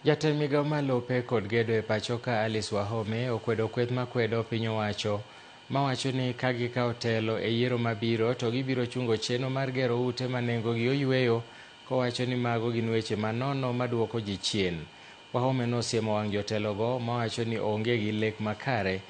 Jatend migao malope kod gedo e pachoka Alice Wahome okwedo kweth makwedo piny owacho mawacho ni ka gikawo telo e yiero mabiro to gibiro chungo chenro mar gero ute ma nengogi oyweyo, kowacho ni mago gin weche manono maduoko ji chien. Wahome nosiemo wang' jotelogo mawacho ni onge gi lek makare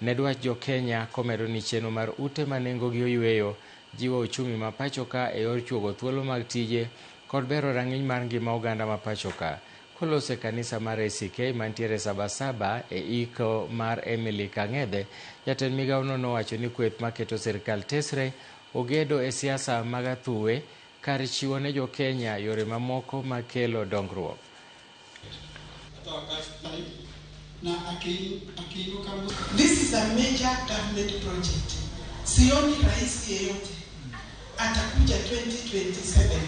ne dwach jo-Kenya, komedo ni chenro mar ute ma nengogi oyweyo jiwo uchumi ma pachoka e yor chuogo thuolo mag tije kod bero rang'iny mar ngima oganda ma pachoka. Kolose kanisa mar ACK mantiere Sabasaba e iko mar Emily Kang'ethe, jatend migaono nowacho ni kweth maketo sirikal tesre ogedo e siasa mag athuwe kar chiwo ne jo-Kenya yore mamoko makelo dongruok. This is a major government project. Sioni rais yeyote atakuja 2027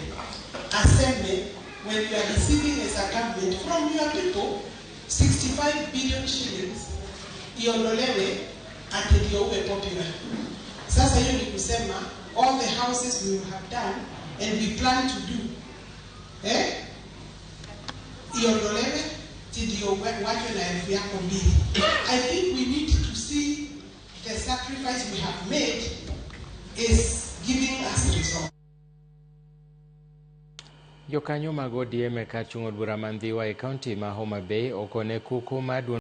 aseme when you are receiving as a government from your people 65 billion shillings iondolewe ati ndio uwe popular. Sasa hiyo ni kusema all the houses we have done and we plan to do iondolewe ndio watu na elfu yako mbili. I think we need to see the sacrifice we have made is giving us results. Jokanyo mag ODM e kar chung' od bura Mandhiwa e kaunti ma Homa Bay okone kuku mar